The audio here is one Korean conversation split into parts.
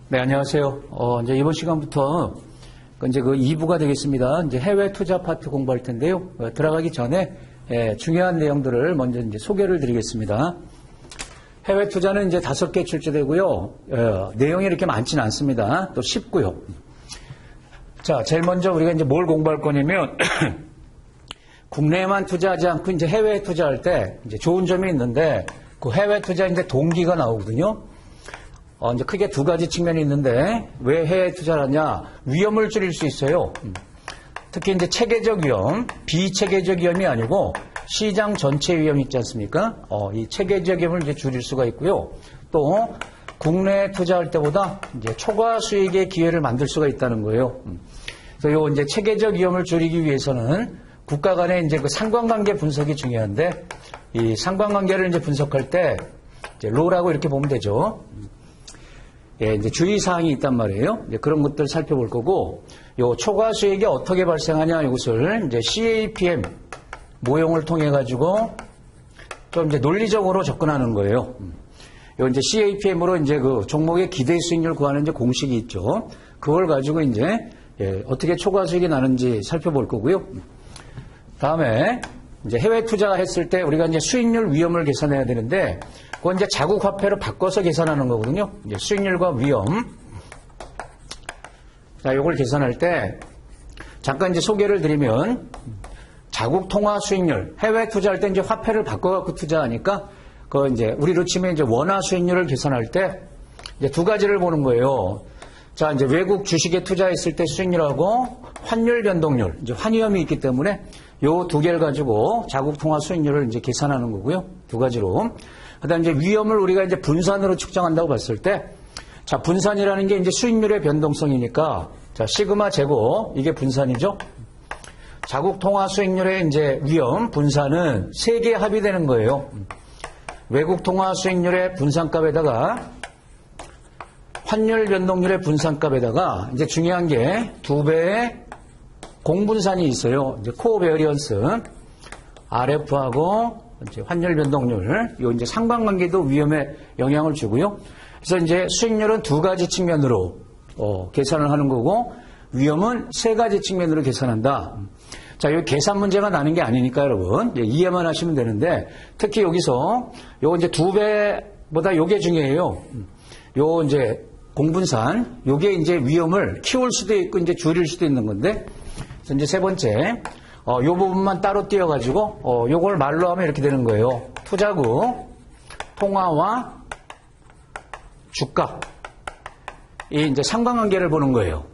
네, 안녕하세요. 이제 이번 시간부터 이제 그 2부가 되겠습니다. 이제 해외 투자 파트 공부할 텐데요. 들어가기 전에 중요한 내용들을 먼저 이제 소개를 드리겠습니다. 해외 투자는 이제 5개 출제되고요. 내용이 이렇게 많지는 않습니다. 또 쉽고요. 자, 제일 먼저 우리가 이제 뭘 공부할 거냐면 국내에만 투자하지 않고 이제 해외에 투자할 때 이제 좋은 점이 있는데 그 해외 투자 이제 동기가 나오거든요. 이제 크게 두 가지 측면이 있는데 왜 해외 투자를 하냐? 위험을 줄일 수 있어요. 특히 이제 체계적 위험, 비체계적 위험이 아니고 시장 전체 위험이 있지 않습니까? 이 체계적 위험을 이제 줄일 수가 있고요. 또 국내에 투자할 때보다 이제 초과 수익의 기회를 만들 수가 있다는 거예요. 그래서 요 이제 체계적 위험을 줄이기 위해서는 국가 간의 이제 그 상관관계 분석이 중요한데 이 상관관계를 이제 분석할 때 이제 로라고 이렇게 보면 되죠. 이제 주의사항이 있단 말이에요. 이제 그런 것들 살펴볼 거고, 요 초과 수익이 어떻게 발생하냐, 이것을 이제 CAPM 모형을 통해가지고 좀 이제 논리적으로 접근하는 거예요. 요 이제 CAPM으로 이제 그 종목의 기대 수익률 구하는 이제 공식이 있죠. 그걸 가지고 이제 어떻게 초과 수익이 나는지 살펴볼 거고요. 다음에 이제 해외 투자했을 때 우리가 이제 수익률 위험을 계산해야 되는데, 그건 이제 자국 화폐로 바꿔서 계산하는 거거든요. 이제 수익률과 위험. 자, 요걸 계산할 때 잠깐 이제 소개를 드리면 자국 통화 수익률, 해외 투자할 때 이제 화폐를 바꿔갖고 투자하니까 그 이제 우리로 치면 이제 원화 수익률을 계산할 때 이제 두 가지를 보는 거예요. 자, 이제 외국 주식에 투자했을 때 수익률하고 환율 변동률, 이제 환위험이 있기 때문에 요 두 개를 가지고 자국 통화 수익률을 이제 계산하는 거고요. 두 가지로. 그다음 이제 위험을 우리가 이제 분산으로 측정한다고 봤을 때, 자, 분산이라는 게 이제 수익률의 변동성이니까, 자, 시그마 제곱, 이게 분산이죠. 자국 통화 수익률의 이제 위험, 분산은 세 개 합의되는 거예요. 외국 통화 수익률의 분산값에다가 환율 변동률의 분산값에다가 이제 중요한 게 2배의 공분산이 있어요. 이제 코베어리언스, RF하고 이제 환율 변동률, 요 이제 상관관계도 위험에 영향을 주고요. 그래서 이제 수익률은 두 가지 측면으로 계산을 하는 거고, 위험은 세 가지 측면으로 계산한다. 자, 요 계산 문제가 나는 게 아니니까 여러분 이해만 하시면 되는데, 특히 여기서 요 이제 2배보다 요게 중요해요. 요 이제 공분산, 요게 이제 위험을 키울 수도 있고 이제 줄일 수도 있는 건데, 그래서 이제 세 번째, 요 부분만 따로 띄어가지고, 요걸 말로 하면 이렇게 되는 거예요. 투자국, 통화와 주가. 이 이제 상관관계를 보는 거예요.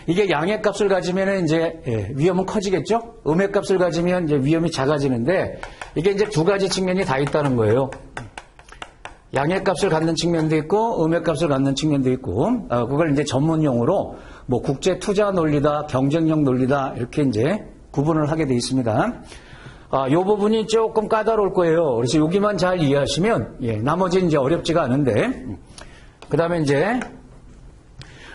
이게 양의 값을 가지면 이제 위험은 커지겠죠? 음의 값을 가지면 이제 위험이 작아지는데, 이게 이제 두 가지 측면이 다 있다는 거예요. 양의 값을 갖는 측면도 있고, 음의 값을 갖는 측면도 있고, 그걸 이제 전문용어로 뭐 국제 투자 논리다, 경쟁력 논리다, 이렇게 이제 구분을 하게 되어 있습니다. 이 부분이 조금 까다로울 거예요. 그래서 여기만 잘 이해하시면, 나머지는 이제 어렵지가 않은데, 그 다음에 이제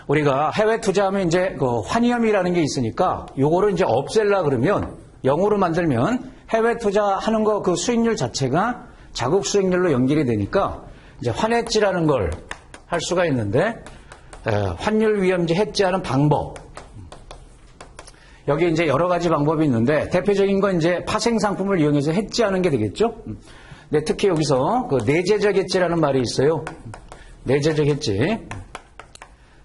우리가 해외 투자하면 이제 그 환위험이라는 게 있으니까, 요거를 이제 없앨라 그러면, 0으로 만들면 해외 투자하는 거 그 수익률 자체가 자국 수익률로 연결이 되니까, 이제 환해지라는 걸 할 수가 있는데, 환율 위험제 해지하는 방법. 여기 이제 여러 가지 방법이 있는데, 대표적인 건 이제 파생 상품을 이용해서 해지하는 게 되겠죠. 근데 특히 여기서 그 내재적 해지라는 말이 있어요. 내재적 해지.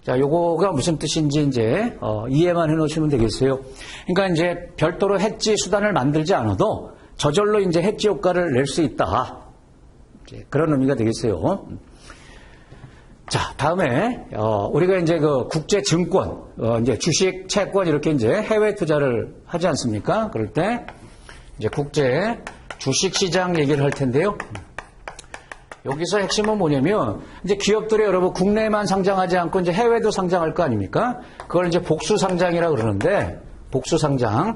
자, 요거가 무슨 뜻인지 이제 이해만 해놓으시면 되겠어요. 그러니까 이제 별도로 해지 수단을 만들지 않아도 저절로 이제 해지 효과를 낼 수 있다. 이제 그런 의미가 되겠어요. 자, 다음에 우리가 이제 그 국제 증권, 이제 주식, 채권 이렇게 이제 해외 투자를 하지 않습니까? 그럴 때 이제 국제 주식 시장 얘기를 할 텐데요. 여기서 핵심은 뭐냐면 이제 기업들이 여러분 국내에만 상장하지 않고 이제 해외도 상장할 거 아닙니까? 그걸 이제 복수 상장이라고 그러는데, 복수 상장.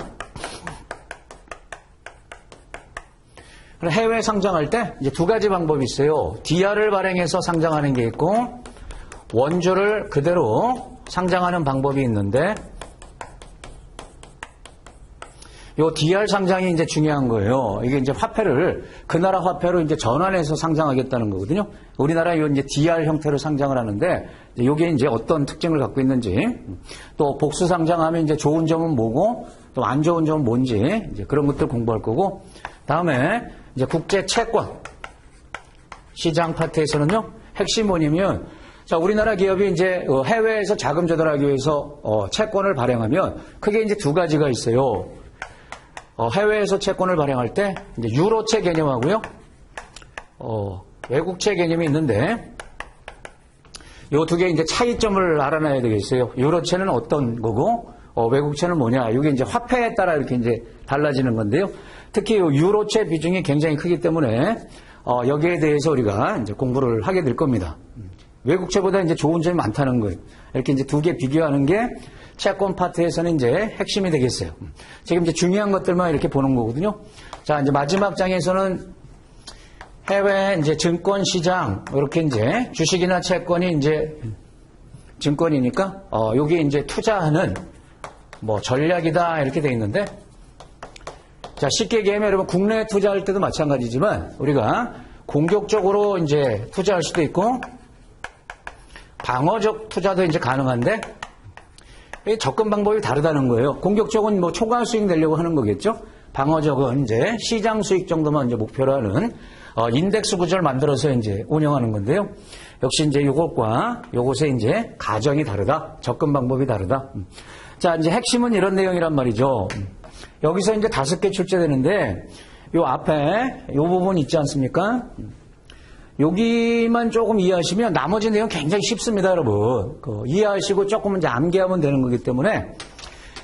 해외 상장할 때 이제 두 가지 방법이 있어요. DR을 발행해서 상장하는 게 있고, 원조를 그대로 상장하는 방법이 있는데, 요 DR 상장이 이제 중요한 거예요. 이게 이제 화폐를 그 나라 화폐로 이제 전환해서 상장하겠다는 거거든요. 우리나라 요 이제 DR 형태로 상장을 하는데 요게 이제 어떤 특징을 갖고 있는지, 또 복수 상장하면 이제 좋은 점은 뭐고 또 안 좋은 점은 뭔지 이제 그런 것들 공부할 거고, 다음에 이제 국제 채권 시장 파트에서는요, 핵심 뭐냐면, 자, 우리나라 기업이 이제 해외에서 자금 조달하기 위해서 채권을 발행하면 크게 이제 두 가지가 있어요. 해외에서 채권을 발행할 때 이제 유로채 개념하고요, 외국채 개념이 있는데, 요 두 개 이제 차이점을 알아놔야 되겠어요. 유로채는 어떤 거고, 외국채는 뭐냐. 이게 이제 화폐에 따라 이렇게 이제 달라지는 건데요. 특히 요 유로채 비중이 굉장히 크기 때문에 여기에 대해서 우리가 이제 공부를 하게 될 겁니다. 외국채보다 이제 좋은 점이 많다는 거예요. 이렇게 이제 두 개 비교하는 게 채권 파트에서는 이제 핵심이 되겠어요. 지금 이제 중요한 것들만 이렇게 보는 거거든요. 자, 이제 마지막 장에서는 해외 이제 증권 시장, 이렇게 이제 주식이나 채권이 이제 증권이니까, 여기 이제 투자하는 뭐 전략이다 이렇게 돼 있는데, 자, 쉽게 얘기하면 여러분 국내에 투자할 때도 마찬가지지만 우리가 공격적으로 이제 투자할 수도 있고 방어적 투자도 이제 가능한데, 이 접근 방법이 다르다는 거예요. 공격적은 뭐 초과 수익 내려고 하는 거겠죠. 방어적은 이제 시장 수익 정도만 이제 목표로 하는 인덱스 구조를 만들어서 이제 운영하는 건데요. 역시 이제 요것과 요것의 이제 가정이 다르다. 접근 방법이 다르다. 자, 이제 핵심은 이런 내용이란 말이죠. 여기서 이제 5개 출제되는데, 요 앞에 요 부분 있지 않습니까? 여기만 조금 이해하시면 나머지 내용 굉장히 쉽습니다, 여러분. 이해하시고 조금 이제 암기하면 되는 거기 때문에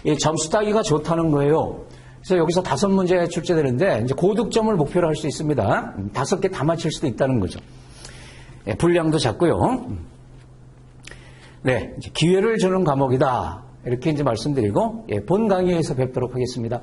이 점수 따기가 좋다는 거예요. 그래서 여기서 5문제 출제되는데, 이제 고득점을 목표로 할 수 있습니다. 5개 다 맞힐 수도 있다는 거죠. 예, 분량도 작고요. 네, 이제 기회를 주는 과목이다. 이렇게 이제 말씀드리고, 예, 본 강의에서 뵙도록 하겠습니다.